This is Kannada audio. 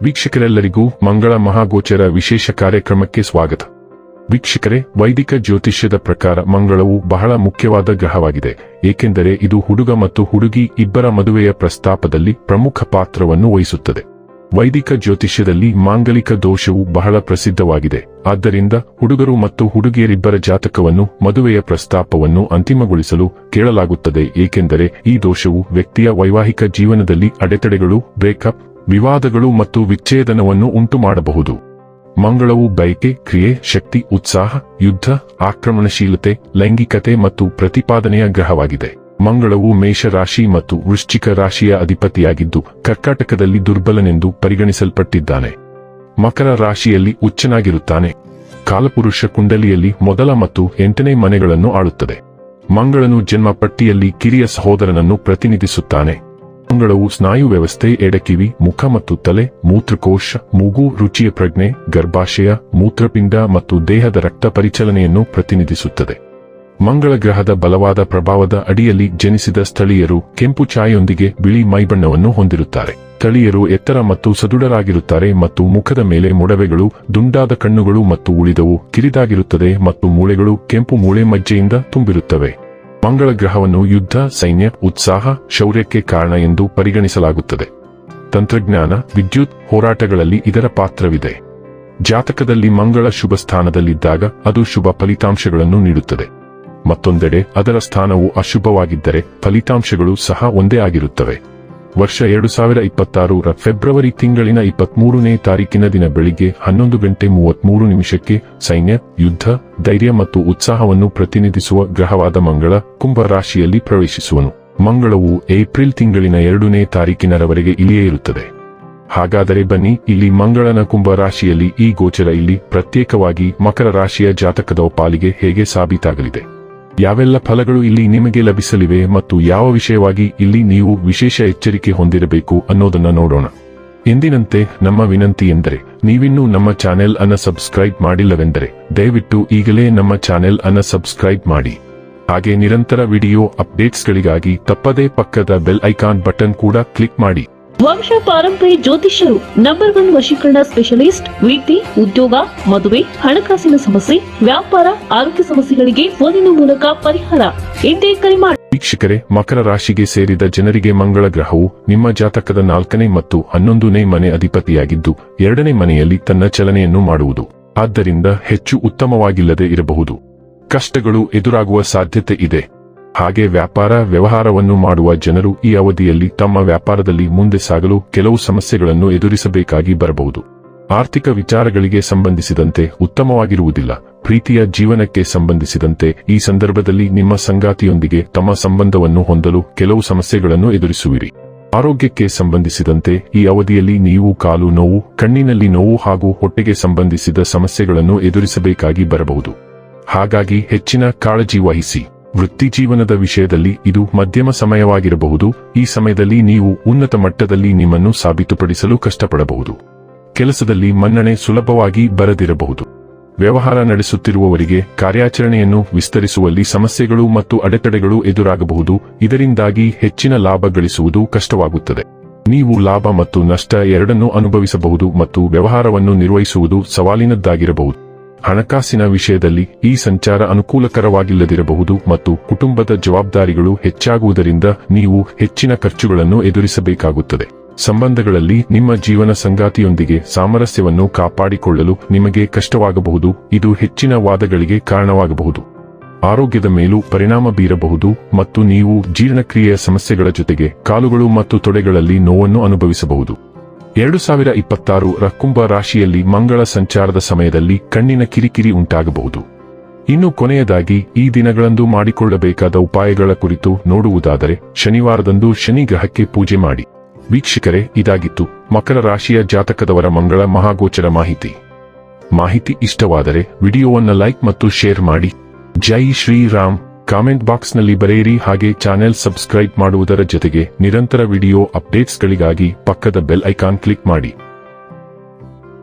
ವೀಕ್ಷಕರೆಲ್ಲರಿಗೂ ಮಂಗಳ ಮಹಾಗೋಚರ ವಿಶೇಷ ಕಾರ್ಯಕ್ರಮಕ್ಕೆ ಸ್ವಾಗತ. ವೀಕ್ಷಕರೇ, ವೈದಿಕ ಜ್ಯೋತಿಷ್ಯದ ಪ್ರಕಾರ ಮಂಗಳವು ಬಹಳ ಮುಖ್ಯವಾದ ಗ್ರಹವಾಗಿದೆ, ಏಕೆಂದರೆ ಇದು ಹುಡುಗ ಮತ್ತು ಹುಡುಗಿ ಇಬ್ಬರ ಮದುವೆಯ ಪ್ರಸ್ತಾಪದಲ್ಲಿ ಪ್ರಮುಖ ಪಾತ್ರವನ್ನು ವಹಿಸುತ್ತದೆ. ವೈದಿಕ ಜ್ಯೋತಿಷ್ಯದಲ್ಲಿ ಮಾಂಗಲಿಕ ದೋಷವು ಬಹಳ ಪ್ರಸಿದ್ಧವಾಗಿದೆ. ಆದ್ದರಿಂದ ಹುಡುಗರು ಮತ್ತು ಹುಡುಗಿಯರಿಬ್ಬರ ಜಾತಕವನ್ನು ಮದುವೆಯ ಪ್ರಸ್ತಾಪವನ್ನು ಅಂತಿಮಗೊಳಿಸಲು ಕೇಳಲಾಗುತ್ತದೆ, ಏಕೆಂದರೆ ಈ ದೋಷವು ವ್ಯಕ್ತಿಯ ವೈವಾಹಿಕ ಜೀವನದಲ್ಲಿ ಅಡೆತಡೆಗಳು, ಬ್ರೇಕಪ್, ವಿವಾದಗಳು ಮತ್ತು ವಿಚ್ಛೇದನವನ್ನು ಉಂಟುಮಾಡಬಹುದು. ಮಂಗಳವು ಬಯಕೆ, ಕ್ರಿಯೆ, ಶಕ್ತಿ, ಉತ್ಸಾಹ, ಯುದ್ಧ, ಆಕ್ರಮಣಶೀಲತೆ, ಲೈಂಗಿಕತೆ ಮತ್ತು ಪ್ರತಿಪಾದನೆಯ ಗ್ರಹವಾಗಿದೆ. ಮಂಗಳವು ಮೇಷ ರಾಶಿ ಮತ್ತು ವೃಶ್ಚಿಕ ರಾಶಿಯ ಅಧಿಪತಿಯಾಗಿದ್ದು ಕರ್ಕಾಟಕದಲ್ಲಿ ದುರ್ಬಲನೆಂದು ಪರಿಗಣಿಸಲ್ಪಟ್ಟಿದ್ದಾನೆ. ಮಕರ ರಾಶಿಯಲ್ಲಿ ಉಚ್ಚನಾಗಿರುತ್ತಾನೆ. ಕಾಲಪುರುಷ ಕುಂಡಲಿಯಲ್ಲಿ ಮೊದಲ ಮತ್ತು 8ನೇ ಮನೆಗಳನ್ನು ಆಳುತ್ತದೆ. ಮಂಗಳನು ಜನ್ಮ ಪಟ್ಟಿಯಲ್ಲಿ ಕಿರಿಯ ಸಹೋದರನನ್ನು ಪ್ರತಿನಿಧಿಸುತ್ತಾನೆ. ಮಂಗಳವು ಸ್ನಾಯು ವ್ಯವಸ್ಥೆ, ಎಡಕಿವಿ, ಮುಖ ಮತ್ತು ತಲೆ, ಮೂತ್ರಕೋಶ, ಮೂಗು, ರುಚಿಯ ಪ್ರಜ್ಞೆ, ಗರ್ಭಾಶಯ, ಮೂತ್ರಪಿಂಡ ಮತ್ತು ದೇಹದ ರಕ್ತ ಪರಿಚಲನೆಯನ್ನು ಪ್ರತಿನಿಧಿಸುತ್ತದೆ. ಮಂಗಳ ಗ್ರಹದ ಬಲವಾದ ಪ್ರಭಾವದ ಅಡಿಯಲ್ಲಿ ಜನಿಸಿದ ಸ್ಥಳೀಯರು ಕೆಂಪು ಛಾಯೆಯೊಂದಿಗೆ ಬಿಳಿ ಮೈಬಣ್ಣವನ್ನು ಹೊಂದಿರುತ್ತಾರೆ. ಸ್ಥಳೀಯರು ಎತ್ತರ ಮತ್ತು ಸದೃಢರಾಗಿರುತ್ತಾರೆ ಮತ್ತು ಮುಖದ ಮೇಲೆ ಮೊಡವೆಗಳು, ದುಂಡಾದ ಕಣ್ಣುಗಳು ಮತ್ತು ಉಳಿದವು ಕಿರಿದಾಗಿರುತ್ತದೆ ಮತ್ತು ಮೂಳೆಗಳು ಕೆಂಪು ಮೂಳೆ ಮಜ್ಜೆಯಿಂದ ತುಂಬಿರುತ್ತವೆ. ಮಂಗಳ ಗ್ರಹವನ್ನು ಯುದ್ಧ, ಸೈನ್ಯ, ಉತ್ಸಾಹ, ಶೌರ್ಯಕ್ಕೆ ಕಾರಣ ಎಂದು ಪರಿಗಣಿಸಲಾಗುತ್ತದೆ. ತಂತ್ರಜ್ಞಾನ, ವಿದ್ಯುತ್, ಹೋರಾಟಗಳಲ್ಲಿ ಇದರ ಪಾತ್ರವಿದೆ. ಜಾತಕದಲ್ಲಿ ಮಂಗಳ ಶುಭ ಸ್ಥಾನದಲ್ಲಿದ್ದಾಗ ಅದು ಶುಭ ಫಲಿತಾಂಶಗಳನ್ನು ನೀಡುತ್ತದೆ. ಮತ್ತೊಂದೆಡೆ ಅದರ ಸ್ಥಾನವು ಅಶುಭವಾಗಿದ್ದರೆ ಫಲಿತಾಂಶಗಳು ಸಹ ಒಂದೇ ಆಗಿರುತ್ತವೆ. ವರ್ಷ 2026 ಫೆಬ್ರವರಿ ತಿಂಗಳಿನ 23ನೇ ತಾರೀಕಿನ ದಿನ ಬೆಳಿಗ್ಗೆ 11:33 ಸೈನ್ಯ, ಯುದ್ಧ, ಧೈರ್ಯ ಮತ್ತು ಉತ್ಸಾಹವನ್ನು ಪ್ರತಿನಿಧಿಸುವ ಗ್ರಹವಾದ ಮಂಗಳ ಕುಂಭ ರಾಶಿಯಲ್ಲಿ ಪ್ರವೇಶಿಸುವನು. ಮಂಗಳವು ಏಪ್ರಿಲ್ ತಿಂಗಳಿನ 2ನೇ ತಾರೀಕಿನವರೆಗೆ ಇಲ್ಲಿಯೇ ಇರುತ್ತದೆ. ಹಾಗಾದರೆ ಬನ್ನಿ, ಇಲ್ಲಿ ಮಂಗಳನ ಕುಂಭ ರಾಶಿಯಲ್ಲಿ ಈ ಗೋಚರ ಇಲ್ಲಿ ಪ್ರತ್ಯೇಕವಾಗಿ ಮಕರ ರಾಶಿಯ ಜಾತಕದ ಪಾಲಿಗೆ ಹೇಗೆ ಸಾಬೀತಾಗಲಿದೆ, ಯಾವೆಲ್ಲ ಫಲಗಳು ಇಲ್ಲಿ ನಿಮಗೆ ಲಭಿಸಲಿವೆ ಮತ್ತು ಯಾವ ವಿಷಯವಾಗಿ ಇಲ್ಲಿ ನೀವು ವಿಶೇಷ ಎಚ್ಚರಿಕೆ ಹೊಂದಿರಬೇಕು ಅನ್ನೋದನ್ನ ನೋಡೋಣ. ಎಂದಿನಂತೆ ನಮ್ಮ ವಿನಂತಿ ಎಂದರೆ, ನೀವಿನ್ನೂ ನಮ್ಮ ಚಾನೆಲ್ ಅನ್ನು ಸಬ್ಸ್ಕ್ರೈಬ್ ಮಾಡಿಲ್ಲವೆಂದರೆ ದಯವಿಟ್ಟು ಈಗಲೇ ನಮ್ಮ ಚಾನೆಲ್ ಅನ್ನು ಸಬ್ಸ್ಕ್ರೈಬ್ ಮಾಡಿ. ಹಾಗೆ ನಿರಂತರ ವಿಡಿಯೋ ಅಪ್ಡೇಟ್ಸ್ಗಳಿಗಾಗಿ ತಪ್ಪದೇ ಪಕ್ಕದ ಬೆಲ್ ಐಕಾನ್ ಬಟನ್ ಕೂಡ ಕ್ಲಿಕ್ ಮಾಡಿ. ವಂಶ ಪಾರಂಪರ್ಯ ಜ್ಯೋತಿಷ್ಯರು ನಂಬರ್ 1 ವಶೀಕರಣ ಸ್ಪೆಷಲಿಸ್ಟ್. ವೃತ್ತಿ, ಉದ್ಯೋಗ, ಮದುವೆ, ಹಣಕಾಸಿನ ಸಮಸ್ಯೆ, ವ್ಯಾಪಾರ, ಆರೋಗ್ಯ ಸಮಸ್ಯೆಗಳಿಗೆ ಫೋನಿನ ಮೂಲಕ ಪರಿಹಾರ. ಇಂದೇ ಕರೆ ಮಾಡಿ. ವೀಕ್ಷಕರೇ, ಮಕರ ರಾಶಿಗೆ ಸೇರಿದ ಜನರಿಗೆ ಮಂಗಳ ಗ್ರಹವು ನಿಮ್ಮ ಜಾತಕದ 4ನೇ ಮತ್ತು 11ನೇ ಮನೆ ಅಧಿಪತಿಯಾಗಿದ್ದು 2ನೇ ಮನೆಯಲ್ಲಿ ತನ್ನ ಚಲನೆಯನ್ನು ಮಾಡುವುದು. ಆದ್ದರಿಂದ ಹೆಚ್ಚು ಉತ್ತಮವಾಗಿಲ್ಲದೆ ಇರಬಹುದು. ಕಷ್ಟಗಳು ಎದುರಾಗುವ ಸಾಧ್ಯತೆ ಇದೆ. ಹಾಗೆ ವ್ಯಾಪಾರ ವ್ಯವಹಾರವನ್ನು ಮಾಡುವ ಜನರು ಈ ಅವಧಿಯಲ್ಲಿ ತಮ್ಮ ವ್ಯಾಪಾರದಲ್ಲಿ ಮುಂದೆ ಸಾಗಲು ಕೆಲವು ಸಮಸ್ಯೆಗಳನ್ನು ಎದುರಿಸಬೇಕಾಗಿ ಬರಬಹುದು. ಆರ್ಥಿಕ ವಿಚಾರಗಳಿಗೆ ಸಂಬಂಧಿಸಿದಂತೆ ಉತ್ತಮವಾಗಿರುವುದಿಲ್ಲ. ಪ್ರೀತಿಯ ಜೀವನಕ್ಕೆ ಸಂಬಂಧಿಸಿದಂತೆ ಈ ಸಂದರ್ಭದಲ್ಲಿ ನಿಮ್ಮ ಸಂಗಾತಿಯೊಂದಿಗೆ ತಮ್ಮ ಸಂಬಂಧವನ್ನು ಹೊಂದಲು ಕೆಲವು ಸಮಸ್ಯೆಗಳನ್ನು ಎದುರಿಸುವಿರಿ. ಆರೋಗ್ಯಕ್ಕೆ ಸಂಬಂಧಿಸಿದಂತೆ ಈ ಅವಧಿಯಲ್ಲಿ ನೀವು ಕಾಲು ನೋವು, ಕಣ್ಣಿನಲ್ಲಿ ನೋವು ಹಾಗೂ ಹೊಟ್ಟೆಗೆ ಸಂಬಂಧಿಸಿದ ಸಮಸ್ಯೆಗಳನ್ನು ಎದುರಿಸಬೇಕಾಗಿ ಬರಬಹುದು. ಹಾಗಾಗಿ ಹೆಚ್ಚಿನ ಕಾಳಜಿ ವಹಿಸಿ. ವೃತ್ತಿ ಜೀವನದ ವಿಷಯದಲ್ಲಿ ಇದು ಮಧ್ಯಮ ಸಮಯವಾಗಿರಬಹುದು. ಈ ಸಮಯದಲ್ಲಿ ನೀವು ಉನ್ನತ ಮಟ್ಟದಲ್ಲಿ ನಿಮ್ಮನ್ನು ಸಾಬೀತುಪಡಿಸಲು ಕಷ್ಟಪಡಬಹುದು. ಕೆಲಸದಲ್ಲಿ ಮನ್ನಣೆ ಸುಲಭವಾಗಿ ಬರದಿರಬಹುದು. ವ್ಯವಹಾರ ನಡೆಸುತ್ತಿರುವವರಿಗೆ ಕಾರ್ಯಾಚರಣೆಯನ್ನು ವಿಸ್ತರಿಸುವಲ್ಲಿ ಸಮಸ್ಯೆಗಳು ಮತ್ತು ಅಡೆತಡೆಗಳು ಎದುರಾಗಬಹುದು. ಇದರಿಂದಾಗಿ ಹೆಚ್ಚಿನ ಲಾಭ ಗಳಿಸುವುದು ಕಷ್ಟವಾಗುತ್ತದೆ. ನೀವು ಲಾಭ ಮತ್ತು ನಷ್ಟ ಎರಡನ್ನೂ ಅನುಭವಿಸಬಹುದು ಮತ್ತು ವ್ಯವಹಾರವನ್ನು ನಿರ್ವಹಿಸುವುದು ಸವಾಲಿನದ್ದಾಗಿರಬಹುದು. ಹಣಕಾಸಿನ ವಿಷಯದಲ್ಲಿ ಈ ಸಂಚಾರ ಅನುಕೂಲಕರವಾಗಿಲ್ಲದಿರಬಹುದು ಮತ್ತು ಕುಟುಂಬದ ಜವಾಬ್ದಾರಿಗಳು ಹೆಚ್ಚಾಗುವುದರಿಂದ ನೀವು ಹೆಚ್ಚಿನ ಖರ್ಚುಗಳನ್ನು ಎದುರಿಸಬೇಕಾಗುತ್ತದೆ. ಸಂಬಂಧಗಳಲ್ಲಿ ನಿಮ್ಮ ಜೀವನ ಸಂಗಾತಿಯೊಂದಿಗೆ ಸಾಮರಸ್ಯವನ್ನು ಕಾಪಾಡಿಕೊಳ್ಳಲು ನಿಮಗೆ ಕಷ್ಟವಾಗಬಹುದು. ಇದು ಹೆಚ್ಚಿನ ವಾದಗಳಿಗೆ ಕಾರಣವಾಗಬಹುದು. ಆರೋಗ್ಯದ ಮೇಲೂ ಪರಿಣಾಮ ಬೀರಬಹುದು ಮತ್ತು ನೀವು ಜೀರ್ಣಕ್ರಿಯೆಯ ಸಮಸ್ಯೆಗಳ ಜೊತೆಗೆ ಕಾಲುಗಳು ಮತ್ತು ತೊಡೆಗಳಲ್ಲಿ ನೋವನ್ನು ಅನುಭವಿಸಬಹುದು. 2026 ಕುಂಭ ರಾಶಿಯಲ್ಲಿ ಮಂಗಳ ಸಂಚಾರದ ಸಮಯದಲ್ಲಿ ಕಣ್ಣಿನ ಕಿರಿಕಿರಿ ಉಂಟಾಗಬಹುದು. ಇನ್ನು ಕೊನೆಯದಾಗಿ ಈ ದಿನಗಳಂದು ಮಾಡಿಕೊಳ್ಳಬೇಕಾದ ಉಪಾಯಗಳ ಕುರಿತು ನೋಡುವುದಾದರೆ, ಶನಿವಾರದಂದು ಶನಿ ಗ್ರಹಕ್ಕೆ ಪೂಜೆ ಮಾಡಿ. ವೀಕ್ಷಕರೇ, ಇದಾಗಿತ್ತು ಮಕರ ರಾಶಿಯ ಜಾತಕದವರ ಮಂಗಳ ಮಹಾಗೋಚರ ಮಾಹಿತಿ ಇಷ್ಟವಾದರೆ ವಿಡಿಯೋವನ್ನು ಲೈಕ್ ಮತ್ತು ಶೇರ್ ಮಾಡಿ. ಜೈ ಶ್ರೀರಾಮ್. ಕಾಮೆಂಟ್ ಬಾಕ್ಸ್ನಲ್ಲಿ ಬರೆಯಿರಿ. ಹಾಗೆ ಚಾನೆಲ್ ಸಬ್ಸ್ಕ್ರೈಬ್ ಮಾಡುವುದರ ಜೊತೆಗೆ ನಿರಂತರ ವಿಡಿಯೋ ಅಪ್ಡೇಟ್ಸ್ಗಳಿಗಾಗಿ ಪಕ್ಕದ ಬೆಲ್ ಐಕಾನ್ ಕ್ಲಿಕ್ ಮಾಡಿ.